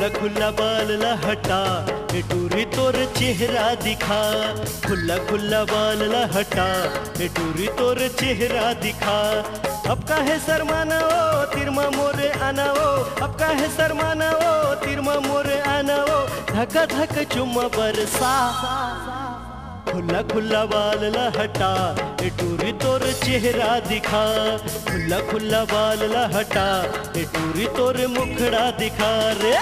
खुला खुला बाल ला हटा ए टूरी तोर चेहरा दिखा। खुला खुला बाल ला हटा ए टूरी तोर चेहरा दिखा। अब का है शर्माना ओ तिरमा मोरे आना ओ, अब का है शर्माना ओ तिरमा मोरे आना ओ, धक्का धक चुम्मा बरसा। खुला खुला बाल ला हटा ए टूरी तोर चेहरा दिखा। खुला खुला बाल ला हटा ए टूरी तोर मुखड़ा दिखा रे।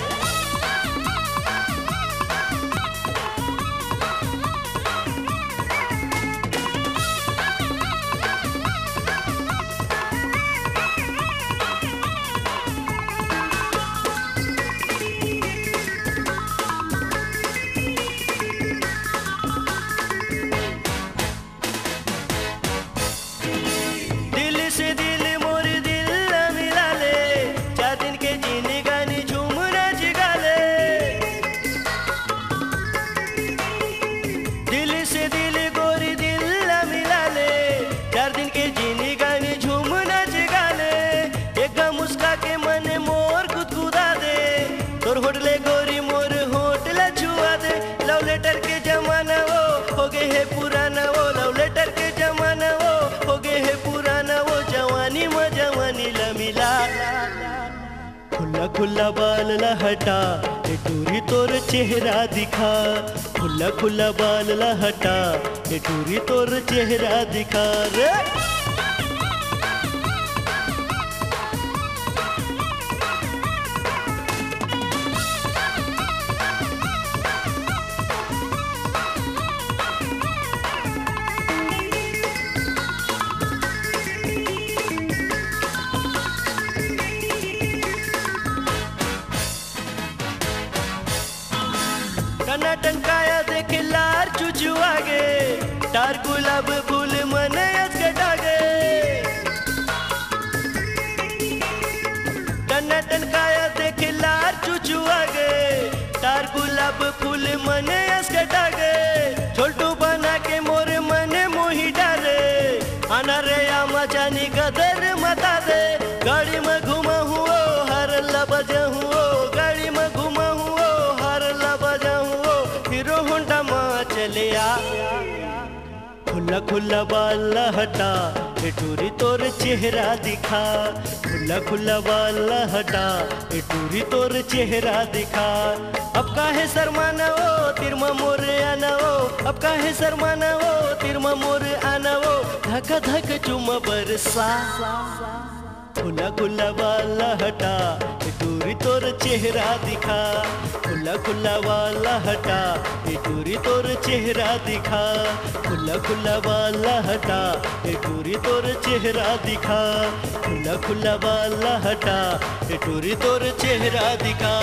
होटले गोरी मोर होटला छुआ दे। लव लेटर के जमाना वो हो गए है पुराना वो, लव लेटर के जमाना वो हो गए है पुराना वो, जवानी में जवानी ला मिला। खुला खुला बाल ला हटा ए टूरी तोर चेहरा दिखा। खुला खुला बाल ला हटा ए टूरी तोर चेहरा दिखा रे। टनाटन काया देखे लार चुचू आगे, टार गुलाब फूल मन डागे। टनाटन काया देखे लार चुचू आगे, टार गुलाब फूल मन डागे। छोटू बना के मोर मन मोही डाले, आना रे आमा जानी कदर मता दे। गाड़ी में घुमा हुआ हर लबजा हुआ, गाड़ी में घुमा हुआ हर लबजा हुआ, हीरो होंडा माँ चले आ। खुला खुला बाल ला हटा ए टूरी तोर चेहरा दिखा। खुला खुला बाल ला हटा ए टूरी तोर चेहरा दिखा। अब का है शर्माना ओ तिरमा मोरे आना ओ, अब का है शर्माना ओ तिरमा मोरे आना ओ, धक्का धक चुम्मा बरसा। खुला खुला बाल ला हटा ए टूरी तोर चेहरा दिखा। खुला खुला बाल ला हटा ए टूरी तोर चेहरा दिखा। खुला खुला बाल ला हटा ए टूरी तोर चेहरा दिखा। खुला खुला बाल ला हटा ए टूरी तोर चेहरा दिखा।